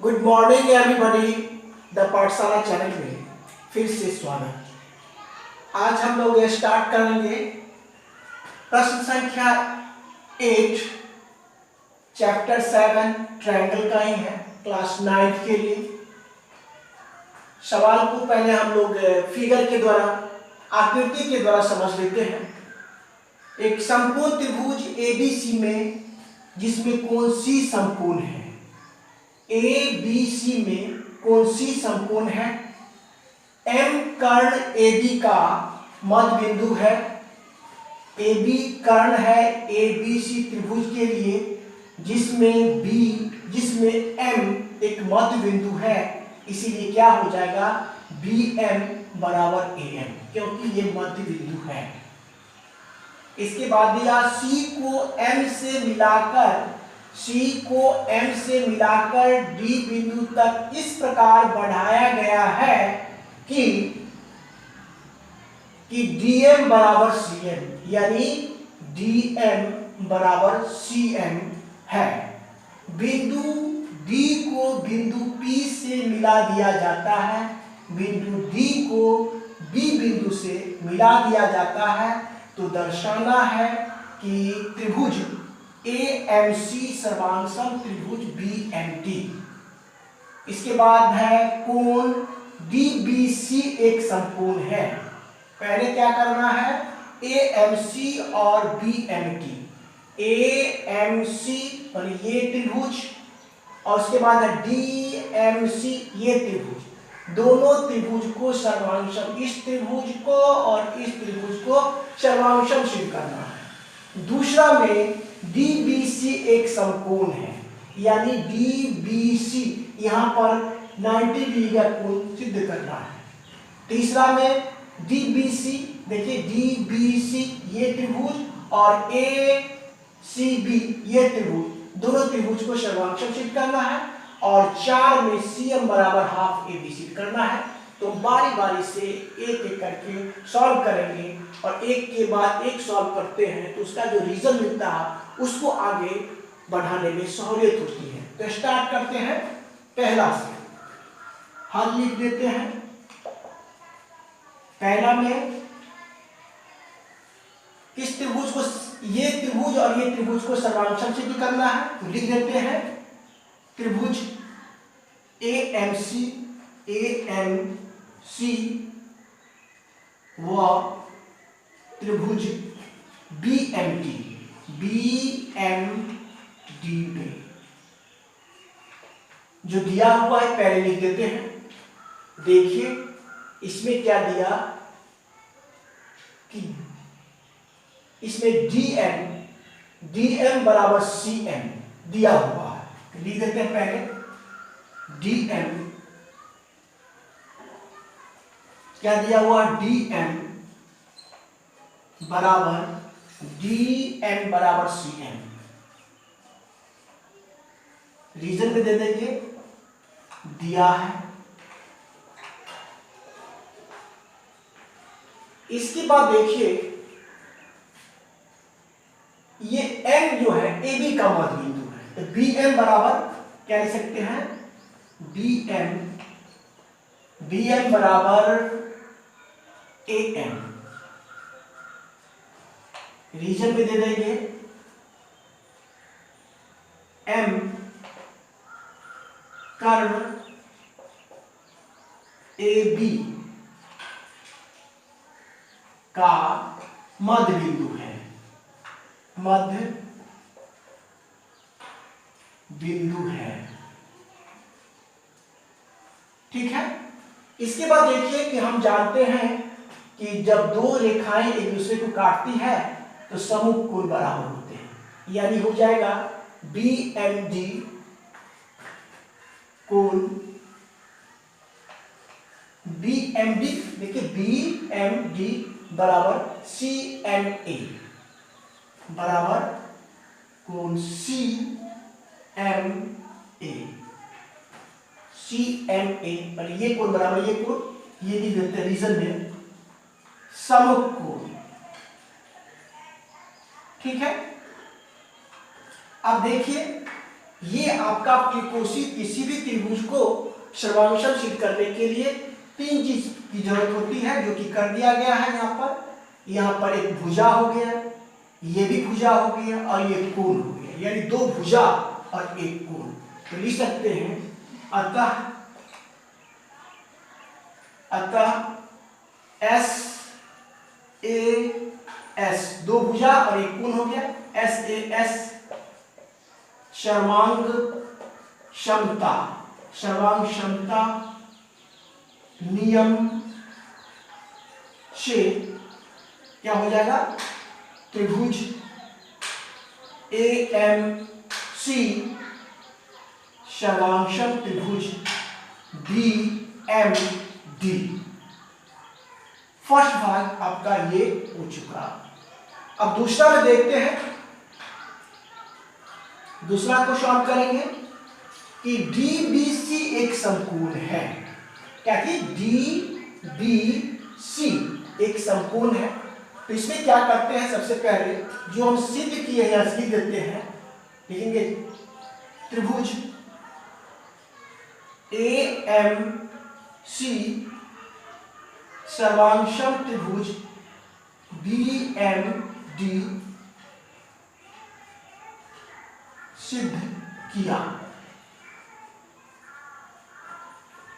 Good morning everybody. The पाठशाला channel में फिर से स्वागत। आज हम लोग स्टार्ट करेंगे प्रश्न संख्या 8 चैप्टर 7 ट्रायंगल का ही है, क्लास 9 के लिए। सवाल को पहले हम लोग फिगर के द्वारा, आकृति के द्वारा समझ लेते हैं। एक समकोण त्रिभुज ABC में जिसमें कोण C समकोण है, ABC में कोण C समकोण है, M कर्ण AB का मध्य बिंदु है, AB कर्ण है ABC त्रिभुज के लिए जिसमें M एक मध्य बिंदु है, इसीलिए क्या हो जाएगा BM बराबर AM, क्योंकि ये मध्य बिंदु है। इसके बाद दिया C को M से मिलाकर D बिंदु तक इस प्रकार बढ़ाया गया है कि DM बराबर CM, यानी DM बराबर CM है। बिंदु D को बिंदु P से मिला दिया जाता है, बिंदु D को B बिंदु से मिला दिया जाता है, तो दर्शाना है कि त्रिभुज AMC सर्वांगसम त्रिभुज BMT। इसके बाद है कोण DBC एक समकोण है। पहले क्या करना है, AMC और BMT, AMC और ये त्रिभुज, और उसके बाद है DMC ये त्रिभुज, दोनों त्रिभुज को सर्वांगसम, इस त्रिभुज को और इस त्रिभुज को सर्वांगसम सिद्ध करना है। दूसरा में DBC एक समकोण है, यानी DBC यहां पर 90 डिग्री का कोण सिद्ध करना है। तीसरा में DBC, देखिए DBC ये त्रिभुज और ACB ये त्रिभुज, दोनों त्रिभुज को सर्वांगसम सिद्ध करना है। और 4 में CM बराबर हाफ AB सिद्ध करना है। तो बारी बारी से एक एक करके सॉल्व करेंगे और एक के बाद एक सॉल्व करते हैं तो उसका जो रीजन मिलता है उसको आगे बढ़ाने में सहूलियत होती है। तो स्टार्ट करते हैं पहला से, हल लिख देते हैं। पहला में किस त्रिभुज को, ये त्रिभुज और ये त्रिभुज को सर्वांगसम सिद्ध करना है, तो लिख देते हैं त्रिभुज AMC व त्रिभुज BMD में जो दिया हुआ है पहले लिख देते हैं। देखिए इसमें क्या दिया कि इसमें DM बराबर CM दिया हुआ है, लिख देते हैं पहले DM क्या दिया हुआ, DM बराबर CM। रीजन में दे देंगे, दिया है। इसके बाद देखिए ये M जो है AB का मध्य बिंदु है, तो BM बराबर क्या लिख सकते हैं, BM बराबर AM। रीजन में दे देंगे M कर्ण AB का मध्य बिंदु है, मध्य बिंदु है। ठीक है। इसके बाद देखिए कि हम जानते हैं कि जब दो रेखाएं एक दूसरे को काटती है तो समूह कोण बराबर होते हैं, यानी हो जाएगा BMD कोण BMD, देखिए BMD बराबर CMA बराबर कोण CMA और ये कोण बराबर ये कोण, ये भी देते हैं रीजन में समकोण कोण। ठीक है। अब देखिए ये आपका त्रिकोणीय किसी भी त्रिभुज को सर्वांगसम सिद्ध करने के लिए तीन चीज की जरूरत होती है, जो कि कर दिया गया है यहाँ पर एक भुजा हो गया, ये भी भुजा हो गया और ये कोण हो गया, यानी दो भुजा और एक कोण। तो लिख सकते हैं अतः एस ए एस, दो भुजा और एक कोण हो गया, एस ए एस सर्वांग क्षमता नियम से क्या हो जाएगा, त्रिभुज ए एम सी सर्वांगसम त्रिभुज बी एम डी। फर्स्ट भाग आपका ये हो चुका। अब दूसरा में देखते हैं, दूसरा को सॉल्व करेंगे कि DBC एक समकोण है। क्या कि DBC एक समकोण है। तो इसमें क्या करते हैं, सबसे पहले जो हम सिद्ध किए हैं लिख देते हैं, लिखेंगे त्रिभुज AMC सर्वांगसम त्रिभुज BMD सिद्ध किया।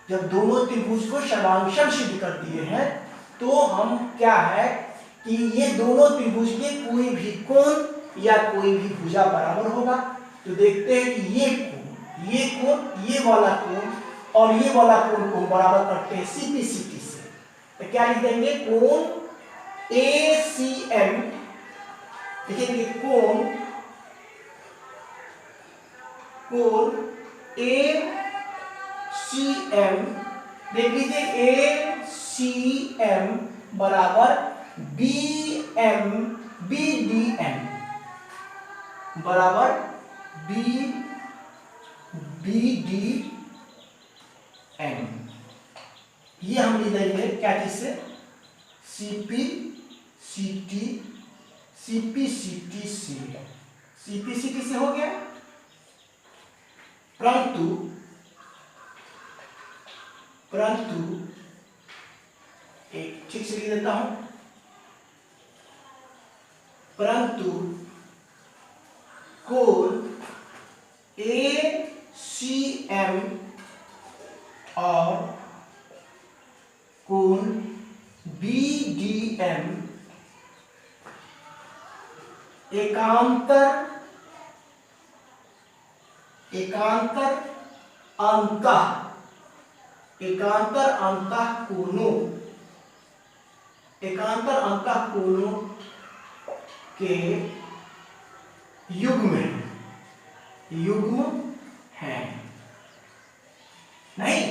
जब दोनों त्रिभुज को सर्वांगसम सिद्ध कर दिए हैं तो हम क्या है कि ये दोनों त्रिभुज के कोई भी कोण या कोई भी भुजा बराबर होगा। तो देखते हैं कि ये कोण, ये वाला कोण और ये वाला कोण को बराबर करते हैं CPCT से। तो क्या लिख देंगे, कोण ACM, लिखेंगे कोण ACM, देख लीजिए ACM बराबर BDM बराबर BDM। ये हम लिख देंगे क्या चीज से, CPCT से हो गया। परंतु एक ठीक से लिख देता हूं, परंतु कोण ACM और कोण BDM एकांतर अंतः कोणों के युग्म है। नहीं,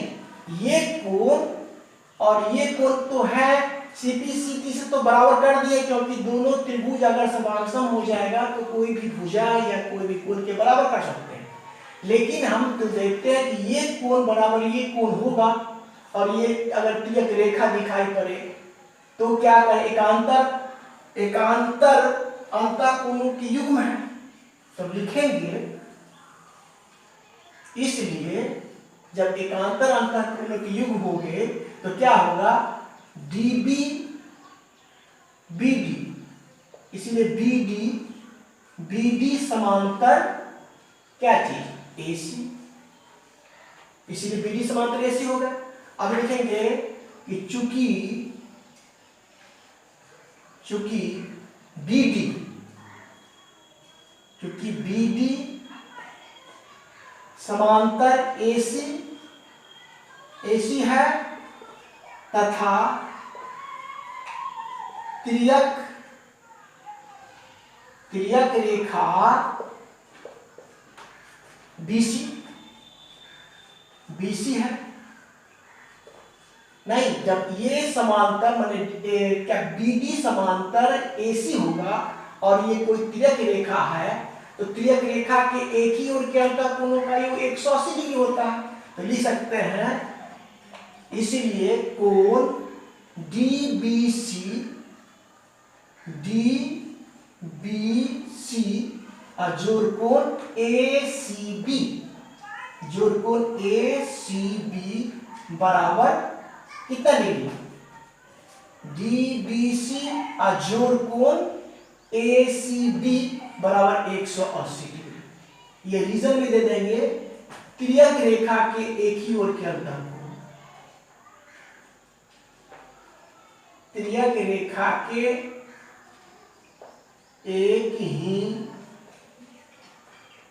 ये कोण और ये कोण तो है CPCT से तो बराबर कर दिए, क्योंकि दोनों त्रिभुज अगर समांतर हो जाएगा तो कोई भी भुजा या कोई भी कोण के बराबर कर सकते हैं। लेकिन हम तो देखते हैं कि ये कोण बराबर ये कोण होगा, और ये अगर तिर्यक रेखा दिखाई पड़े तो क्या करें, एकांतर अंतः कोणों की युग्म है। तो लिखेंगे, इसलिए जब एकांतर अंतः कोणों के युग्म हो गए तो क्या होगा, BD, इसलिए BD समांतर क्या चीज, AC, इसलिए BD समांतर AC हो गया। अब लिखेंगे कि चूंकि BD समांतर AC है तथा तिर्यक रेखा BC है। नहीं, जब ये समांतर माने क्या BD समांतर AC होगा और ये कोई तिर्यक रेखा है, तो तिर्यक रेखा के एक ही ओर के अंतः कोणों का योग 180 डिग्री होता है। तो लिख सकते हैं, इसलिए कोण DBC और जोड़ कोण ACB, जोड़ कोण ACB बराबर कितना डिग्री, DBC और जोड़ कोण ACB बराबर 180 डिग्री। ये रीजन में दे देंगे तिर्यक रेखा के एक ही ओर के अंतर को, तिर्यक रेखा के एक ही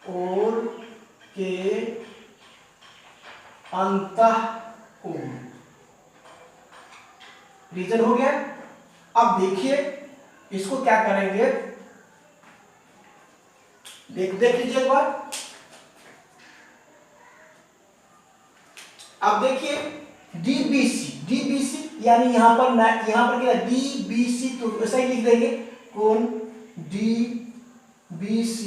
ओर के अंतःकोण, रीजन हो गया। अब देखिए इसको क्या करेंगे, देख लीजिए एक बार। अब देखिए DBC यानी यहां पर क्या DBC, तो ऐसा ही लिख देंगे कोण DBC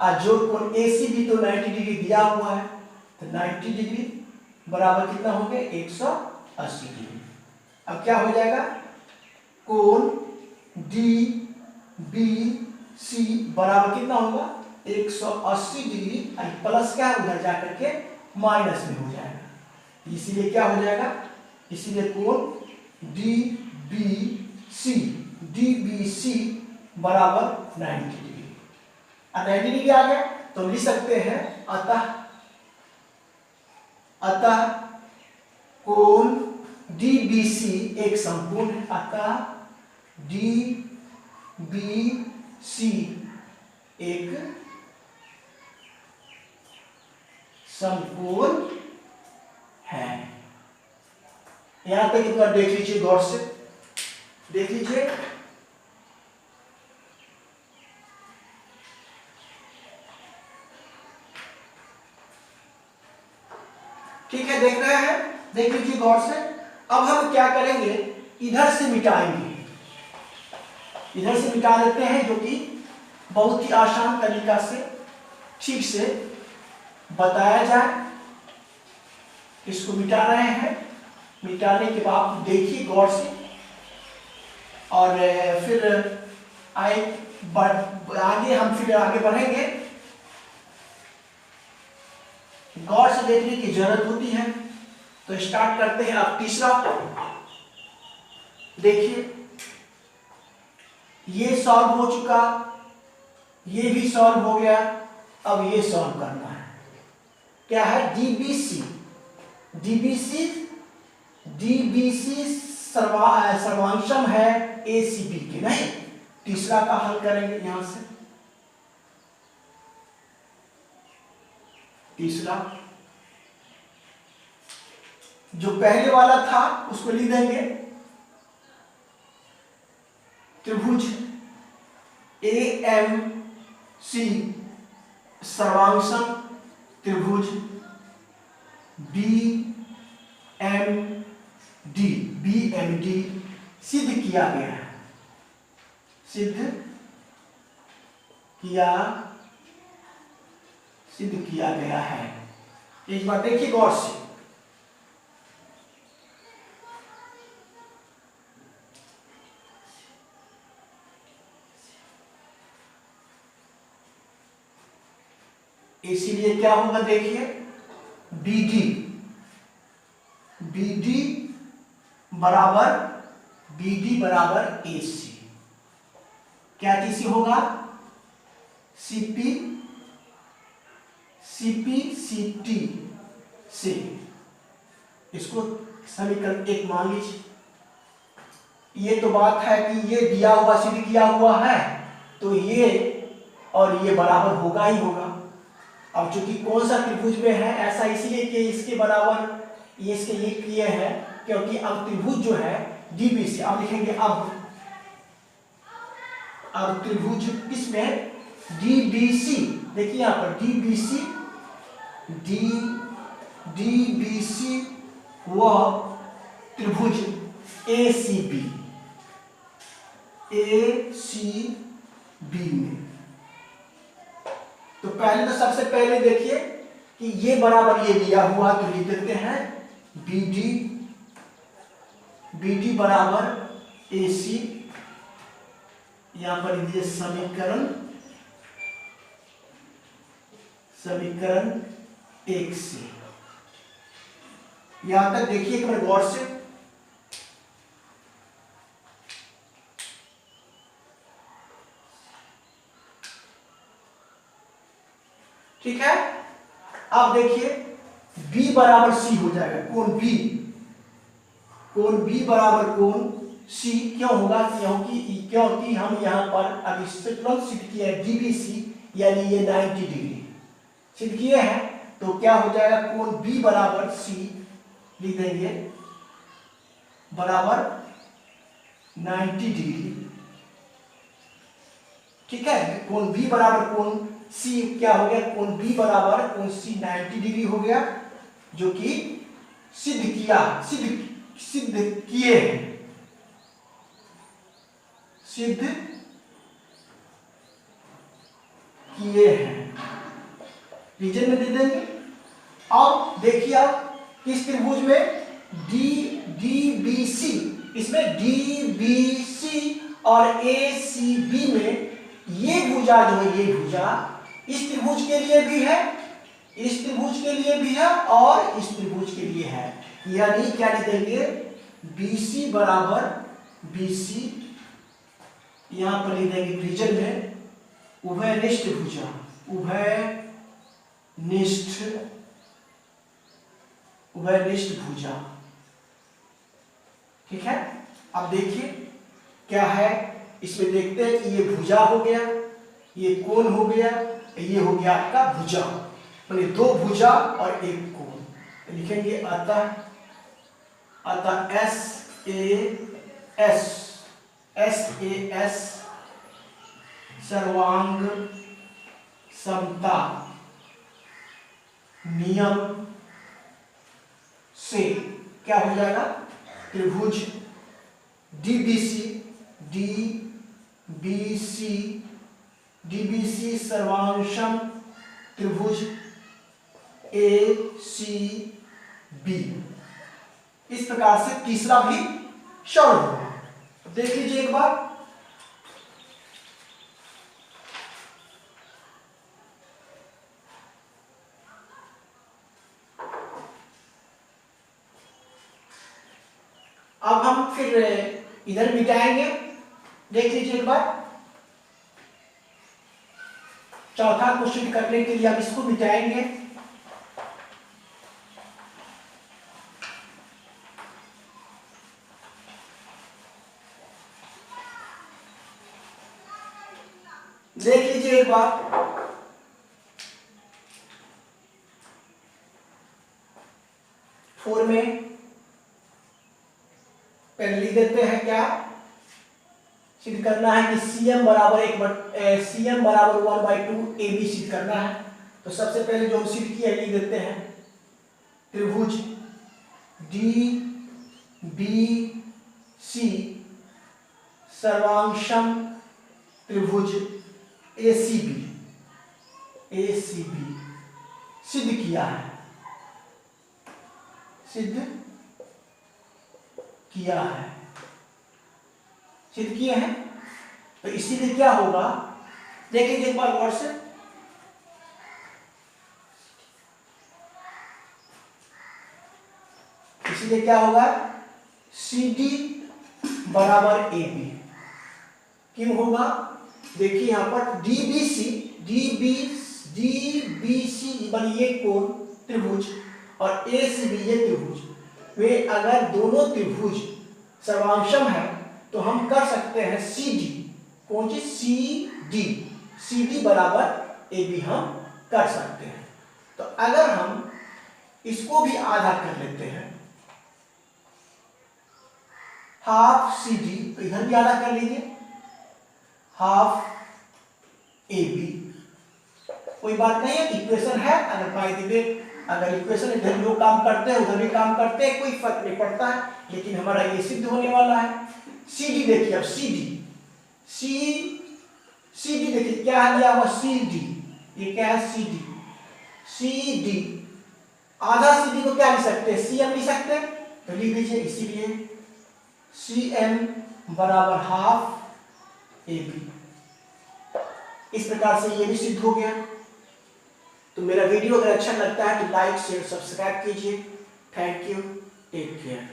और जोड़ कोण ACB, तो 90 डिग्री दिया हुआ है, तो 90 डिग्री बराबर कितना हो गया 180 डिग्री। अब क्या हो जाएगा, कोण DBC बराबर कितना होगा 180 डिग्री, प्लस क्या उधर जाकर के माइनस में हो जाएगा, इसीलिए क्या हो जाएगा, इसीलिए कोण DBC बराबर 90 डिग्री। अब 90 डिग्री आ गया तो लिख सकते हैं अतः कोण DBC एक समकोण है, अतः DBC एक समकोण है। यहां तक इतना देख लीजिए, गौर से देख लीजिए। ठीक है, देख रहे हैं, देख लीजिए गौर से। अब हम क्या करेंगे, इधर से मिटाएंगे, इधर से मिटा देते हैं, जो कि बहुत ही आसान तरीका से ठीक से बताया जाए। इसको मिटा रहे हैं, मिटाने के बाद देखिए गौर से, और फिर आगे हम फिर आगे बढ़ेंगे। गौर से देखने की जरूरत होती है। तो स्टार्ट करते हैं। अब तीसरा देखिए, ये सॉल्व हो चुका, ये भी सॉल्व हो गया। अब ये सॉल्व करना है, क्या है, DBC सर्वांशम है ACB के, नहीं। तीसरा का हल करेंगे यहां से। तीसरा जो पहले वाला था उसको लिख देंगे, त्रिभुज AMC सर्वांशम त्रिभुज BMD सिद्ध किया गया है, सिद्ध किया गया है। एक बार देखिए गौर से, इसीलिए क्या होगा, देखिए BD बराबर AC, क्या TC होगा, CT से। इसको समीकरण 1 मान लीजिए। ये तो बात है कि ये दिया हुआ सिद्ध किया हुआ है, तो ये और ये बराबर होगा ही होगा। अब चूंकि कौन सा त्रिभुज में है, ऐसा इसलिए कि इसके बराबर ये इसके ये किए हैं, क्योंकि अब त्रिभुज जो है DBC, अब लिखेंगे अब त्रिभुज किसमें, DBC, देखिए यहां पर DBC वह त्रिभुज ACB में। तो पहले तो सबसे पहले देखिए कि ये बराबर ये दिया हुआ, तो लिख देते हैं BD बराबर AC, यहां पर लीजिए समीकरण समीकरण 1 से। यहां तक देखिए एक बार गौर से। ठीक है, अब देखिए B बराबर C हो जाएगा, कोण B, कोण B बराबर कोण C क्यों होगा, क्योंकि हम यहां पर अब इससे तुरंत सिद्ध किया है DBC, यानी ये 90 डिग्री सिद्ध किए हैं। तो क्या हो जाएगा, कोण B बराबर C लिख देंगे बराबर 90 डिग्री। ठीक है, कोण B बराबर कोण C क्या हो गया, कोण B बराबर कोण C 90 डिग्री हो गया, जो कि सिद्ध किए हैं, सिद्ध किए हैं, रीजन में दे देंगे। अब देखिए आप इस त्रिभुज में DBC, इसमें DBC और ACB में ये भुजा जो है, ये भुजा इस त्रिभुज के लिए भी है, इस त्रिभुज के लिए भी है और इस त्रिभुज के लिए है। यानी क्या लिख देंगे, BC बराबर BC, यहां पर लिख देंगे रीजन में उभयनिष्ठ भुजा, उभयनिष्ठ भुजा। ठीक है, अब देखिए क्या है इसमें, देखते हैं कि ये भुजा हो गया, ये कोण हो गया, ये हो गया आपका भुजा, मतलब दो भुजा और एक कोण। तो लिखेंगे अतः SAS सर्वांग समता नियम से क्या हो जाएगा, त्रिभुज DBC सर्वांशम त्रिभुज ACB, इस प्रकार से तीसरा भी सॉल्व होगा। देख लीजिए एक बार, अब हम फिर इधर मिटाएंगे। देख लीजिए एक बार, चौथा क्वेश्चन करने के लिए अब इसको मिटाएंगे। देख लीजिए एक बार, फोर में पहले लिख देते हैं, क्या सिद्ध करना है कि CM बराबर 1/2 AB सिद्ध करना है। तो सबसे पहले जो हम सिद्ध किया लिख देते हैं, त्रिभुज DBC सर्वांशम त्रिभुज ACB सिद्ध किया है, सिद्ध किए हैं। तो इसीलिए क्या होगा, देखिए एक बार गौर से, इसीलिए क्या होगा, CD बराबर AB क्यों होगा, देखिए यहां पर DBC ये कोण त्रिभुज और ACB ये त्रिभुज, वे अगर दोनों त्रिभुज सर्वांशम है तो हम कर सकते हैं CD, कौन सी CD बराबर AB हम कर सकते हैं। तो अगर हम इसको भी आधा कर लेते हैं, हाफ CD, तो इधर भी आधा कर लीजिए, हाफ AB, कोई बात नहीं है, इक्वेशन है। अगर बाय द वे अगर इक्वेशन इधर लोग काम करते हैं उधर भी काम करते हैं, कोई फर्क नहीं पड़ता है, लेकिन हमारा ये सिद्ध होने वाला है। CD देखिए, अब CD देखिए क्या है दिया हुआ, CD, ये क्या है CD, आधा CD को क्या लिख सकते हैं, CM लिख सकते हैं, तो लिख लीजिए, इसीलिए CM बराबर हाफ AB। इस प्रकार से ये भी सिद्ध हो गया। तो मेरा वीडियो अगर अच्छा लगता है तो लाइक शेयर सब्सक्राइब कीजिए। Thank you, take care.